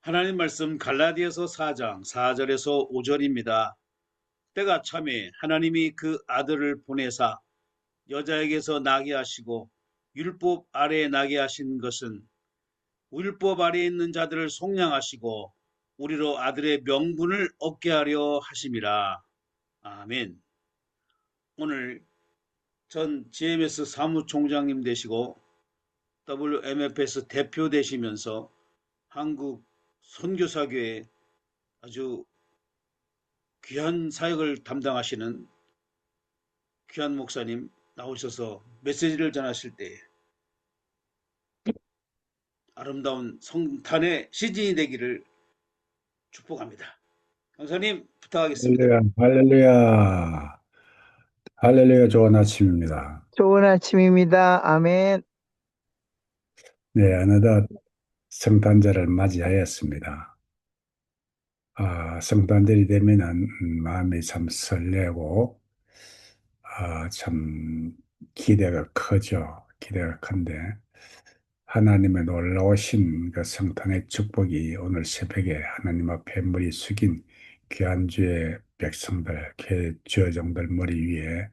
하나님 말씀 갈라디아서 4장 4절에서 5절입니다. 때가 참에 하나님이 그 아들을 보내사 여자에게서 나게 하시고 율법 아래에 나게 하신 것은 율법 아래에 있는 자들을 속량하시고 우리로 아들의 명분을 얻게 하려 하심이라. 아멘. 오늘 전 GMS 사무총장님 되시고 WMFS 대표 되시면서 한국 선교사교회 아주 귀한 사역을 담당하시는 귀한 목사님 나오셔서 메시지를 전하실 때 아름다운 성탄의 시즌이 되기를 축복합니다. 강사님 부탁하겠습니다. 할렐루야, 할렐루야, 할렐루야, 좋은 아침입니다. 좋은 아침입니다. 아멘. 네, 어느덧 성탄절을 맞이하였습니다. 성탄절이 되면은 마음이 참 설레고, 참 기대가 크죠. 기대가 큰데, 하나님의 놀라우신 그 성탄의 축복이 오늘 새벽에 하나님 앞에 머리 숙인 귀한 주의 백성들, 주여종들 머리 위에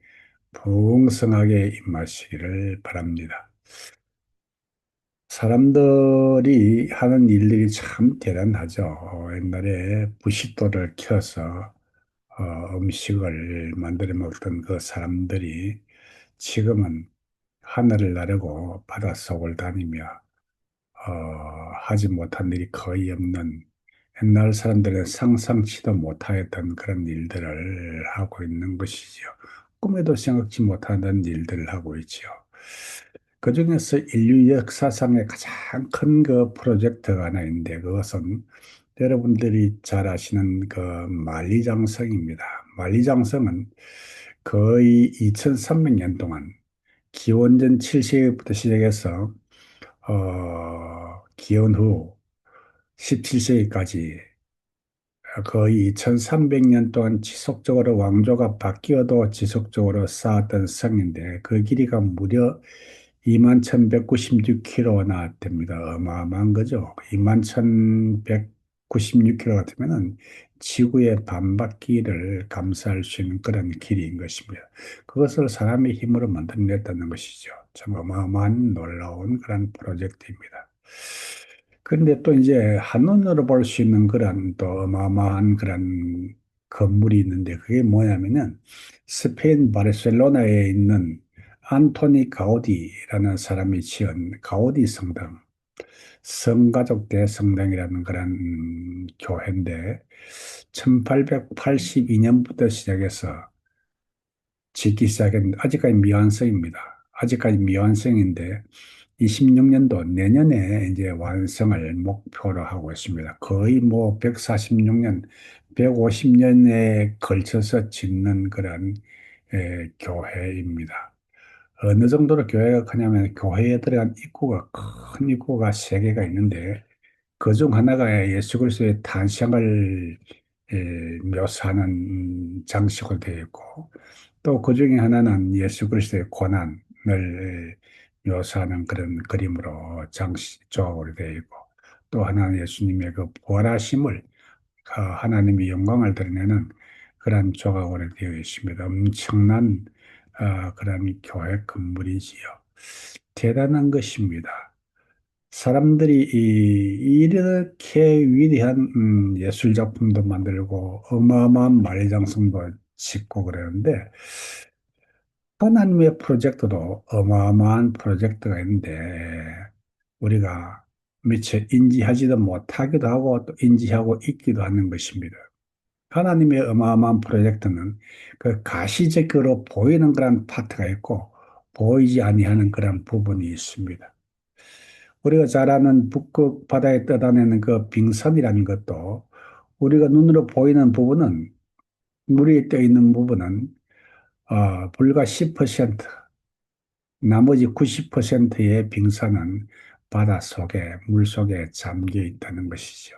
풍성하게 임하시기를 바랍니다. 사람들이 하는 일들이 참 대단하죠. 옛날에 부싯돌을 켜서 음식을 만들어 먹던 그 사람들이 지금은 하늘을 나르고 바닷속을 다니며 하지 못한 일이 거의 없는 옛날 사람들은 상상치도 못하였던 그런 일들을 하고 있는 것이죠. 꿈에도 생각지 못하는 일들을 하고 있죠. 그중에서 인류 역사상의 가장 큰 그 프로젝트가 하나 있는데 그것은 여러분들이 잘 아시는 그 만리장성입니다. 만리장성은 거의 2300년 동안 기원전 7세기부터 시작해서 기원 후 17세기까지 거의 2300년 동안 지속적으로 왕조가 바뀌어도 지속적으로 쌓았던 성인데 그 길이가 무려 21,196km나 됩니다. 어마어마한 거죠. 21,196km 같으면은 지구의 반바퀴를 감싸할 수 있는 그런 길이인 것입니다. 그것을 사람의 힘으로 만들어냈다는 것이죠. 참 어마어마한 놀라운 그런 프로젝트입니다. 그런데 또 이제 한눈으로 볼 수 있는 그런 또 어마어마한 그런 건물이 있는데 그게 뭐냐면은 스페인 바르셀로나에 있는 안토니 가우디라는 사람이 지은 가우디 성당, 성가족 대성당이라는 그런 교회인데 1882년부터 시작해서 짓기 시작했는데 아직까지 미완성입니다. 아직까지 미완성인데 26년도 내년에 이제 완성을 목표로 하고 있습니다. 거의 뭐 146년, 150년에 걸쳐서 짓는 그런 교회입니다. 어느 정도로 교회가 크냐면 교회에 들어간 입구가 큰 입구가 세 개가 있는데 그중 하나가 예수 그리스도의 탄생을 묘사하는 장식으로 되어 있고 또 그중에 하나는 예수 그리스도의 고난을 묘사하는 그런 그림으로 장식 조각으로 되어 있고 또 하나는 예수님의 그 부활하심을 하나님의 영광을 드러내는 그런 조각으로 되어 있습니다. 엄청난 그런 교회 건물이지요. 대단한 것입니다. 사람들이 이렇게 위대한 예술 작품도 만들고 어마어마한 만리장성도 짓고 그러는데 하나님의 프로젝트도 어마어마한 프로젝트가 있는데 우리가 미처 인지하지도 못하기도 하고 또 인지하고 있기도 하는 것입니다. 하나님의 어마어마한 프로젝트는 그 가시적으로 보이는 그런 파트가 있고 보이지 아니하는 그런 부분이 있습니다. 우리가 잘 아는 북극 바다에 떠다니는 그 빙산이라는 것도 우리가 눈으로 보이는 부분은 물에 떠 있는 부분은 불과 10% 나머지 90%의 빙산은 바닷속에 물속에 잠겨 있다는 것이죠.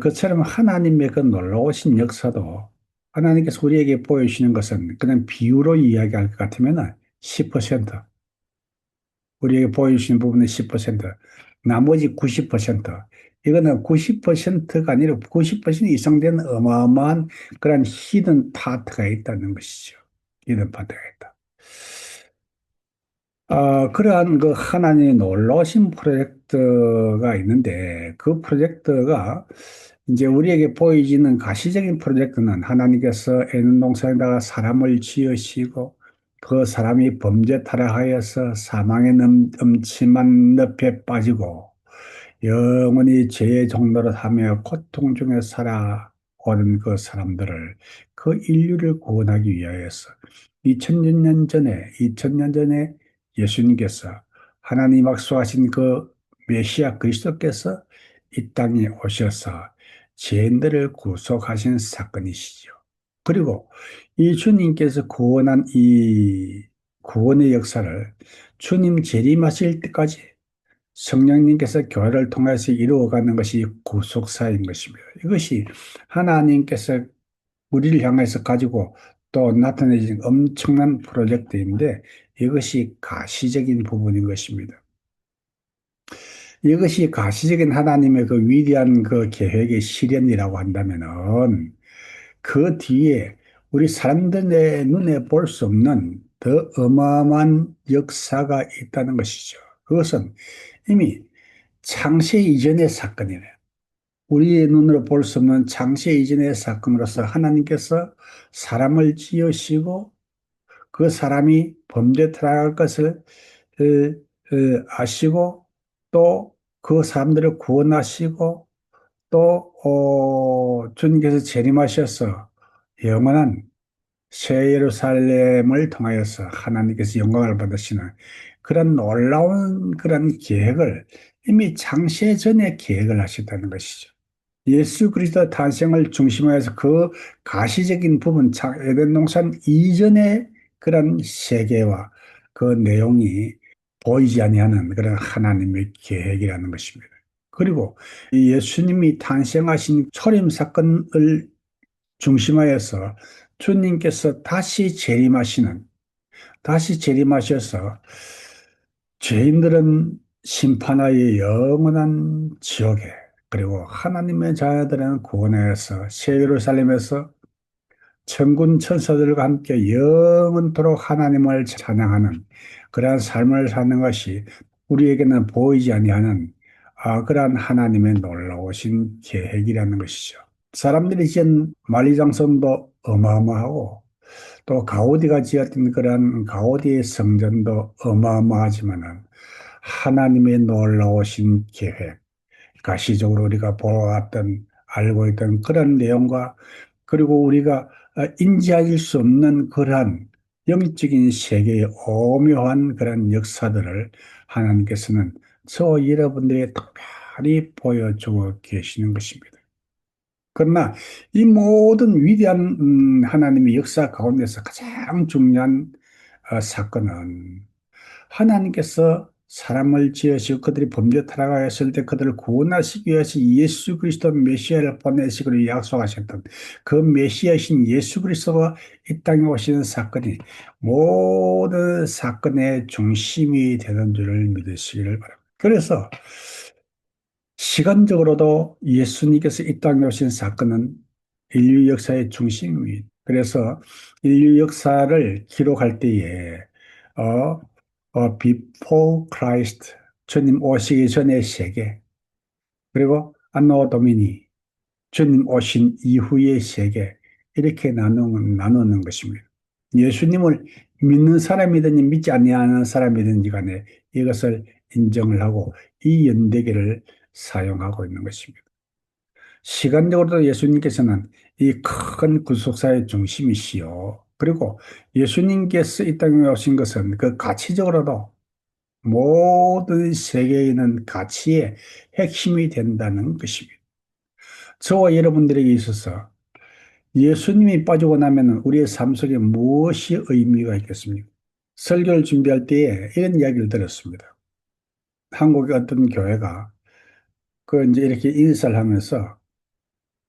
그처럼 하나님의 그 놀라우신 역사도 하나님께서 우리에게 보여주시는 것은 그냥 비유로 이야기할 것 같으면 10%, 우리에게 보여주시는 부분은 10%, 나머지 90%, 이거는 90%가 아니라 90% 이상 되는 어마어마한 그런 히든 파트가 있다는 것이죠. 히든 파트가 있다. 그러한 그 하나님의 놀라우신 프로젝트가 있는데 그 프로젝트가 이제 우리에게 보이지는 가시적인 프로젝트는 하나님께서 에덴 동산에다가 사람을 지으시고 그 사람이 범죄 타락하여서 사망의 음침한 늪에 빠지고 영원히 죄의 종노릇 하며 고통 중에 살아오는 그 사람들을 그 인류를 구원하기 위하여서 2000년 전에 예수님께서 하나님 약속하신 그 메시아 그리스도께서 이 땅에 오셔서 죄인들을 구속하신 사건이시죠. 그리고 이 주님께서 구원한 이 구원의 역사를 주님 재림하실 때까지 성령님께서 교회를 통해서 이루어가는 것이 구속사인 것입니다. 이것이 하나님께서 우리를 향해서 가지고 또 나타내신 엄청난 프로젝트인데 이것이 가시적인 부분인 것입니다. 이것이 가시적인 하나님의 그 위대한 그 계획의 실현이라고 한다면은 그 뒤에 우리 사람들의 눈에 볼 수 없는 더 어마어마한 역사가 있다는 것이죠. 그것은 이미 창세 이전의 사건이래요. 우리의 눈으로 볼 수 없는 창세 이전의 사건으로서 하나님께서 사람을 지으시고 그 사람이 범죄 타락할 것을 아시고 또 그 사람들을 구원하시고 또 주님께서 재림하셔서 영원한 새 예루살렘을 통하여서 하나님께서 영광을 받으시는 그런 놀라운 그런 계획을 이미 창세 전에 계획을 하셨다는 것이죠. 예수 그리스도 탄생을 중심으로 해서 그 가시적인 부분, 에덴 동산 이전의 그런 세계와 그 내용이 보이지 아니하는 그런 하나님의 계획이라는 것입니다. 그리고 이 예수님이 탄생하신 초림 사건을 중심하여서 주님께서 다시 재림하셔서 죄인들은 심판하여 영원한 지옥에 그리고 하나님의 자녀들은 구원하여서 새 예루살렘에서 천군 천사들과 함께 영원토록 하나님을 찬양하는 그러한 삶을 사는 것이 우리에게는 보이지 아니하는 그러한 하나님의 놀라우신 계획이라는 것이죠. 사람들이 지은 만리장성도 어마어마하고 또 가우디가 지었던 그런 가우디의 성전도 어마어마하지만은 하나님의 놀라우신 계획, 가시적으로 우리가 보았던 알고 있던 그런 내용과 그리고 우리가 인지할 수 없는 그러한 영적인 세계의 오묘한 그런 역사들을 하나님께서는 저 여러분들에게 특별히 보여주고 계시는 것입니다. 그러나 이 모든 위대한 하나님의 역사 가운데서 가장 중요한 사건은 하나님께서 사람을 지으시고 그들이 범죄 타락하였을 때 그들을 구원하시기 위해서 예수 그리스도 메시아를 보내시기로 약속하셨던 그 메시아이신 예수 그리스도가 이 땅에 오시는 사건이 모든 사건의 중심이 되는 줄을 믿으시기를 바랍니다. 그래서 시간적으로도 예수님께서 이 땅에 오신 사건은 인류 역사의 중심입니다. 그래서 인류 역사를 기록할 때에 before Christ, 주님 오시기 전의 세계, 그리고 안노 도미니, 주님 오신 이후의 세계, 이렇게 나누는 것입니다. 예수님을 믿는 사람이든지 믿지 아니하는 사람이든지 간에 이것을 인정을 하고 이 연대기를 사용하고 있는 것입니다. 시간적으로도 예수님께서는 이 큰 구속사의 중심이시요. 그리고 예수님께서 이 땅에 오신 것은 그 가치적으로도 모든 세계에 있는 가치의 핵심이 된다는 것입니다. 저와 여러분들에게 있어서 예수님이 빠지고 나면 우리의 삶 속에 무엇이 의미가 있겠습니까? 설교를 준비할 때에 이런 이야기를 들었습니다. 한국의 어떤 교회가 그 이제 이렇게 인사를 하면서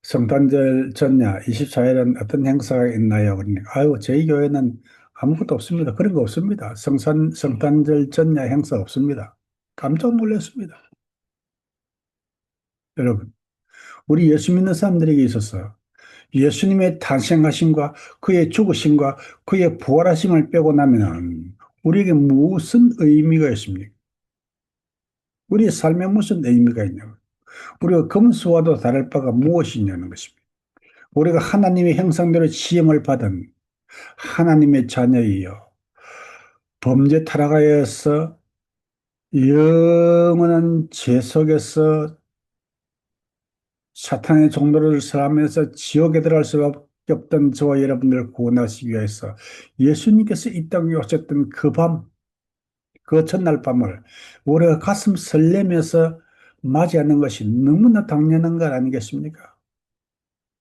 성탄절 전야 24일은 어떤 행사가 있나요? 그러니까 아유 저희 교회는 아무것도 없습니다. 그런 거 없습니다. 성탄절 전야 행사 없습니다. 깜짝 놀랐습니다. 여러분, 우리 예수 믿는 사람들에게 있어서 예수님의 탄생하심과 그의 죽으심과 그의 부활하심을 빼고 나면은 우리에게 무슨 의미가 있습니까? 우리의 삶에 무슨 의미가 있냐고. 우리가 금수와도 다를 바가 무엇이 있냐는 것입니다. 우리가 하나님의 형상대로 지음을 받은 하나님의 자녀이요. 범죄 타락하여서 영원한 죄 속에서 사탄의 종로를 설하면서 지옥에 들어갈 수밖에 없던 저와 여러분들을 구원하시기 위해서 예수님께서 이 땅에 오셨던 그 밤, 그 전날 밤을 우리가 가슴 설레면서 맞이하는 것이 너무나 당연한 것 아니겠습니까?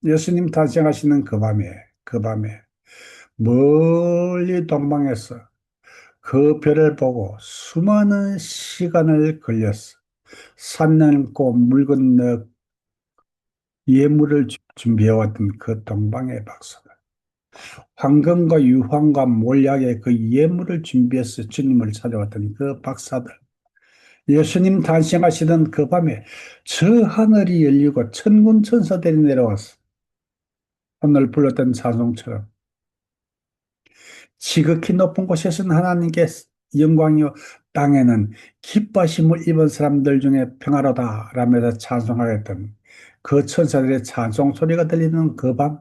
예수님 탄생하시는 그 밤에 멀리 동방에서 그 별을 보고 수많은 시간을 걸렸어. 산 넘고 물 건너 예물을 준비해왔던 그 동방의 박사들. 황금과 유황과 몰약의 그 예물을 준비해서 주님을 찾아왔던 그 박사들. 예수님 탄생하시던 그 밤에 저 하늘이 열리고 천군 천사들이 내려왔어. 오늘 불렀던 찬송처럼 지극히 높은 곳에서는 하나님께 영광이요 땅에는 기뻐하심을 입은 사람들 중에 평화로다 라면서 찬송하였던 그 천사들의 찬송 소리가 들리는 그 밤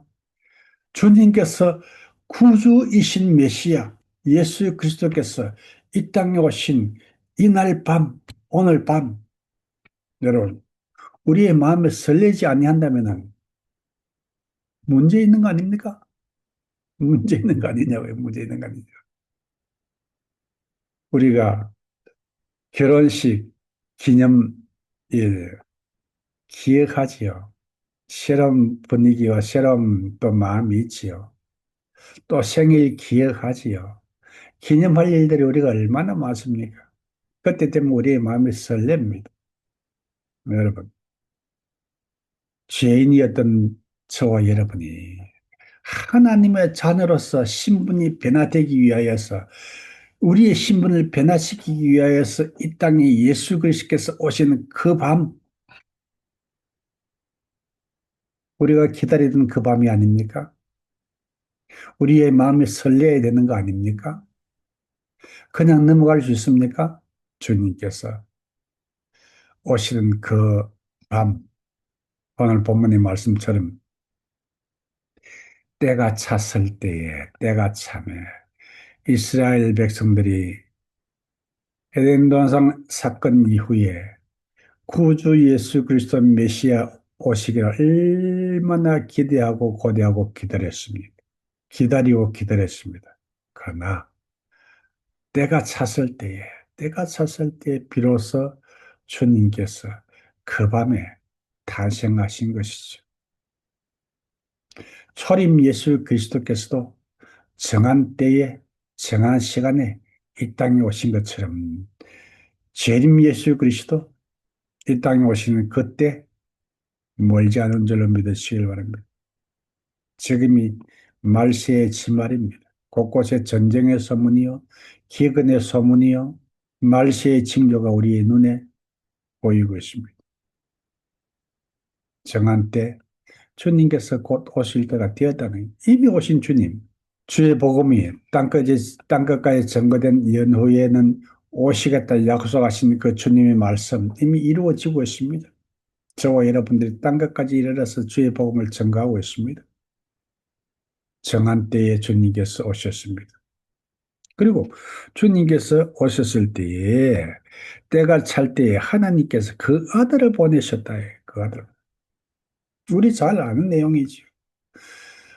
주님께서 구주이신 메시아 예수 그리스도께서 이 땅에 오신 이날 밤 오늘 밤 여러분 우리의 마음에 설레지 아니한다면 문제 있는 거 아닙니까? 문제 있는 거 아니냐고요. 문제 있는 거 아니냐. 우리가 결혼식 기념일 기억하지요. 새로운 분위기와 새로운 또 마음이 있지요. 또 생일 기억하지요. 기념할 일들이 우리가 얼마나 많습니까? 그때 되면 우리의 마음이 설렙니다. 여러분, 죄인이었던 저와 여러분이 하나님의 자녀로서 신분이 변화되기 위하여서 우리의 신분을 변화시키기 위하여서 이 땅에 예수 그리스도께서 오시는 그 밤, 우리가 기다리던 그 밤이 아닙니까? 우리의 마음이 설레야 되는 거 아닙니까? 그냥 넘어갈 수 있습니까? 주님께서 오시는 그 밤, 오늘 본문의 말씀처럼 때가 찼을 때에 때가 참에 이스라엘 백성들이 에덴 동산 사건 이후에 구주 예수 그리스도 메시아 오시기를 얼마나 기대하고 고대하고 기다렸습니다. 기다리고 기다렸습니다. 그러나 때가 찼을 때에 비로소 주님께서 그 밤에 탄생하신 것이죠. 초림 예수 그리스도께서도 정한 때에 정한 시간에 이 땅에 오신 것처럼 재림 예수 그리스도 이 땅에 오시는 그때 멀지 않은 줄로 믿으시길 바랍니다. 지금이 말세의 지말입니다. 곳곳에 전쟁의 소문이요, 기근의 소문이요, 말세의 징조가 우리의 눈에 보이고 있습니다. 정한 때 주님께서 곧 오실 때가 되었다는 이미 오신 주님, 주의 복음이 땅끝까지 증거된 연후에는 오시겠다 약속하신 그 주님의 말씀 이미 이루어지고 있습니다. 저와 여러분들이 땅끝까지 이르러서 주의 복음을 증거하고 있습니다. 정한 때에 주님께서 오셨습니다. 그리고 주님께서 오셨을 때에 때가 찰 때에 하나님께서 그 아들을 보내셨다. 그 아들. 우리 잘 아는 내용이지.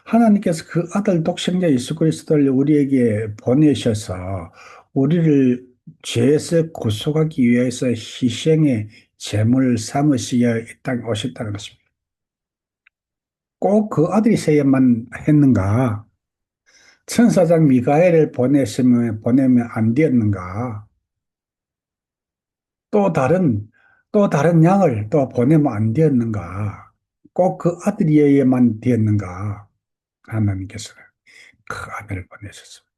하나님께서 그 아들 독생자 예수 그리스도를 우리에게 보내셔서 우리를 죄에서 구속하기 위해서 희생의 제물 삼으시어 이 땅에 오셨다는 것입니다. 꼭 그 아들이 세야만 했는가? 천사장 미가엘을 보내면 안 되었는가? 또 다른 양을 또 보내면 안 되었는가? 꼭 그 아들이어야만 되었는가? 하나님께서는 그 아들을 보내셨습니다.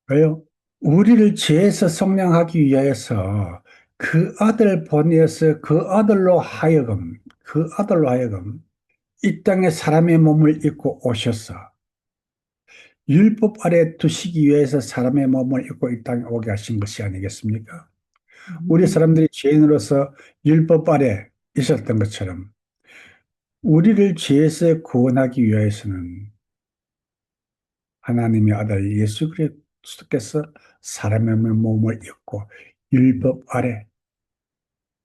왜요? 우리를 죄에서 속량하기 위하여서 그 아들 보내서 그 아들로 하여금 이 땅에 사람의 몸을 입고 오셔서 율법 아래 두시기 위해서 사람의 몸을 입고 이 땅에 오게 하신 것이 아니겠습니까? 우리 사람들이 죄인으로서 율법 아래 있었던 것처럼 우리를 죄에서 구원하기 위해서는 하나님의 아들 예수 그리스도께서 사람의 몸을 입고 율법 아래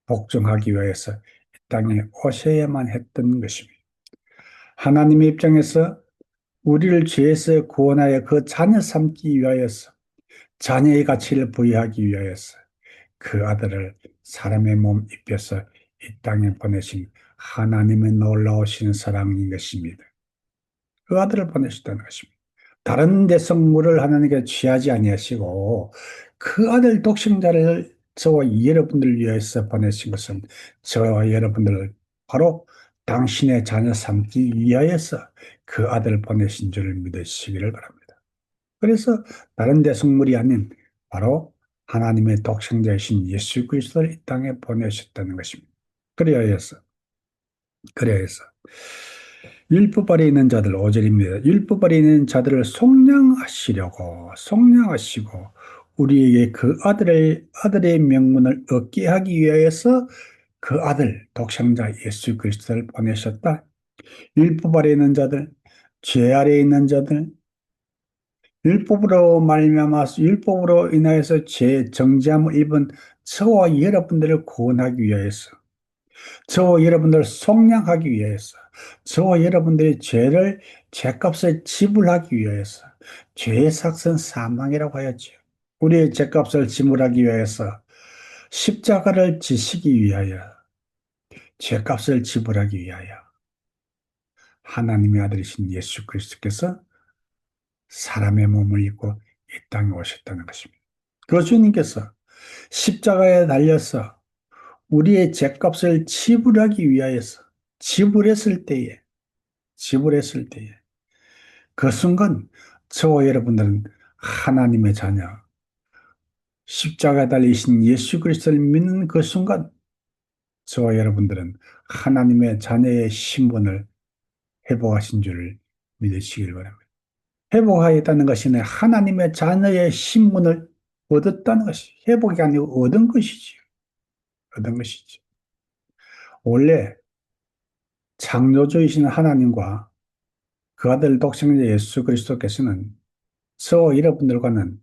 복종하기 위해서 이 땅에 오셔야만 했던 것입니다. 하나님의 입장에서 우리를 죄에서 구원하여 그 자녀 삼기 위하여서 자녀의 가치를 부여하기 위하여서 그 아들을 사람의 몸 입혀서 이 땅에 보내신 하나님의 놀라우신 사랑인 것입니다. 그 아들을 보내셨다는 것입니다. 다른 대성물을 하나님께 취하지 아니하시고 그 아들 독생자를 저와 여러분들을 위해서 보내신 것은 저와 여러분들을 바로 당신의 자녀 삼기 위하여서 그 아들을 보내신 줄을 믿으시기를 바랍니다. 그래서 다른 대성물이 아닌 바로 하나님의 독생자이신 예수 그리스도를 이 땅에 보내셨다는 것입니다. 그래야 해서 율법 아래 있는 자들 5절입니다. 율법 아래 있는 자들을 속량하시고 우리에게 그 아들의 명분을 얻게 하기 위하여서 그 아들 독생자 예수 그리스도를 보내셨다. 율법 아래 있는 자들, 죄 아래 있는 자들, 율법으로 인하여서 죄 정죄함을 입은 저와 여러분들을 구원하기 위하여서 저와 여러분들을 속량하기 위해서, 저와 여러분들의 죄값을 지불하기 위해서, 죄의 삭은 사망이라고 하였지요. 우리의 죄값을 지불하기 위해서, 십자가를 지시기 위하여, 죄값을 지불하기 위하여, 하나님의 아들이신 예수 그리스도께서 사람의 몸을 입고 이 땅에 오셨다는 것입니다. 그 주님께서 십자가에 달려서 우리의 죄값을 지불하기 위하여서 지불했을 때에 그 순간 저와 여러분들은 하나님의 자녀 십자가에 달리신 예수 그리스도를 믿는 그 순간 저와 여러분들은 하나님의 자녀의 신분을 회복하신 줄을 믿으시길 바랍니다. 회복하였다는 것이 하나님의 자녀의 신분을 얻었다는 것이 회복이 아니고 얻은 것이지요. 얻은 것이죠. 원래 창조주이신 하나님과 그 아들 독생자 예수 그리스도께서는 저와 여러분들과는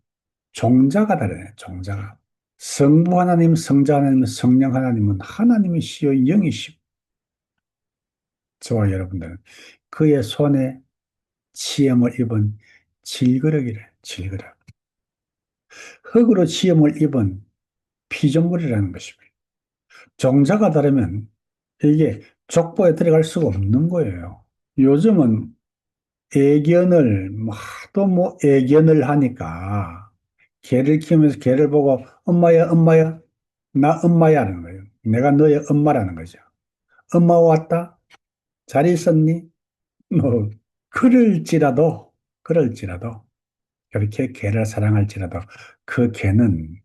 종자가 다르네, 종자가. 성부 하나님, 성자 하나님, 성령 하나님은 하나님이시여 영이시고 저와 여러분들은 그의 손에 치염을 입은 질그릇. 흙으로 치염을 입은 피조물이라는 것입니다. 종자가 다르면 이게 족보에 들어갈 수가 없는 거예요. 요즘은 하도 애견을 하니까 개를 키우면서 개를 보고 엄마야, 엄마야, 나 엄마야 하는 거예요. 내가 너의 엄마라는 거죠. 엄마 왔다? 잘 있었니? 뭐, 그럴지라도, 그렇게 개를 사랑할지라도 그 개는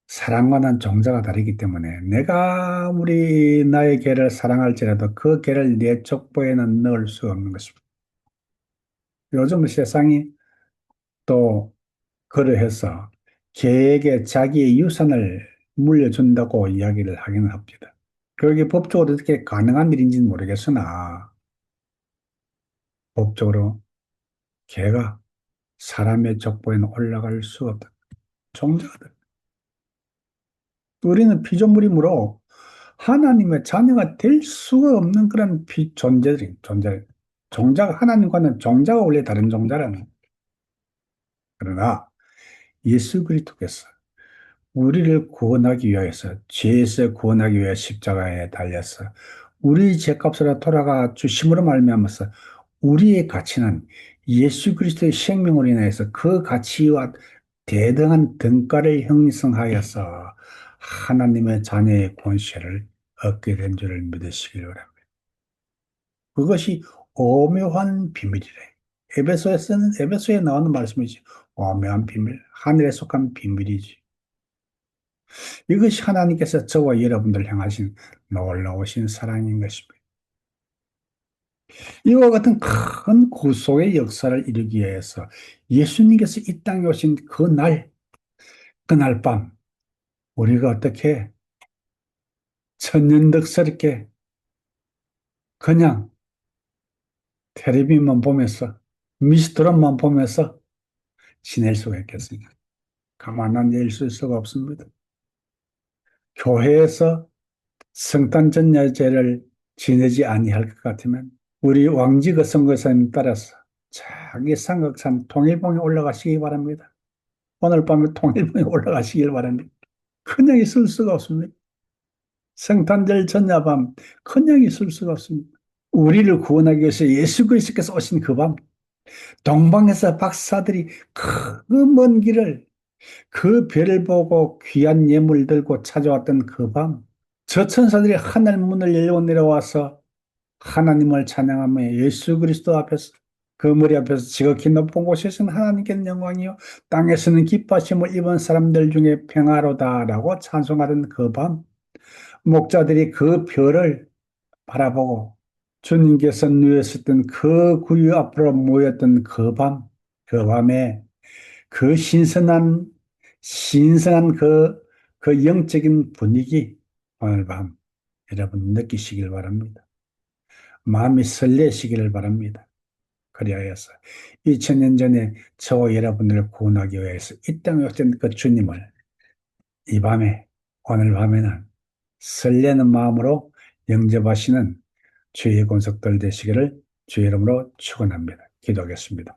사랑과는 종자가 다르기 때문에 내가 아무리 나의 개를 사랑할지라도 그 개를 내 족보에는 넣을 수 없는 것입니다. 요즘 세상이 또 그러해서 개에게 자기의 유산을 물려준다고 이야기를 하기는 합니다. 그게 법적으로 어떻게 가능한 일인지는 모르겠으나 법적으로 개가 사람의 족보에는 올라갈 수 없다. 종자들. 우리는 피조물이므로 하나님의 자녀가 될 수가 없는 그런 존재. 종자가 하나님과는 종자가 원래 다른 종자라는. 그러나 예수 그리스도께서 우리를 구원하기 위해서 죄에서 구원하기 위해 십자가에 달려서 우리 죄값으로 돌아가 주심으로 말미암아서 우리의 가치는 예수 그리스도의 생명으로 인해서 그 가치와 대등한 등가를 형성하여서 하나님의 자녀의 권세를 얻게 된 줄을 믿으시길 바랍니다. 그것이 오묘한 비밀이래. 에베소에 나오는 말씀이지. 오묘한 비밀, 하늘에 속한 비밀이지. 이것이 하나님께서 저와 여러분들 향하신 놀라우신 사랑인 것입니다. 이와 같은 큰 구속의 역사를 이루기 위해서 예수님께서 이 땅에 오신 그날 밤, 우리가 어떻게 천연덕스럽게 그냥 텔레비만 보면서 미스트롯만 보면서 지낼 수가 있겠습니까? 가만 앉아 있을 수가 없습니다. 교회에서 성탄 전야제를 지내지 아니할 것 같으면 우리 왕지거 선교사님 따라서 자기 삼각산 통일봉에 올라가시기 바랍니다. 오늘 밤에 통일봉에 올라가시길 바랍니다. 그냥 있을 수가 없습니다. 성탄절 전야밤 그냥 있을 수가 없습니다. 우리를 구원하기 위해서 예수 그리스도께서 오신 그 밤, 동방에서 박사들이 그 먼 길을 그 별을 보고 귀한 예물 들고 찾아왔던 그 밤, 저 천사들이 하늘 문을 열고 내려와서 하나님을 찬양하며 예수 그리스도 앞에서 그 머리 앞에서 지극히 높은 곳에서는 하나님께는 영광이요 땅에서는 기뻐하심을 입은 사람들 중에 평화로다라고 찬송하던 그 밤, 목자들이 그 별을 바라보고 주님께서 누웠었던 그 구유 앞으로 모였던 그 밤, 그 밤에 그 신선한 그 영적인 분위기 오늘 밤 여러분 느끼시길 바랍니다. 마음이 설레시기를 바랍니다. 그리하여서 2000년 전에 저와 여러분들을 구원하기 위해서 이 땅에 오신 그 주님을 이 밤에, 오늘 밤에는 설레는 마음으로 영접하시는 주의 권속들 되시기를 주의 이름으로 축원합니다. 기도하겠습니다.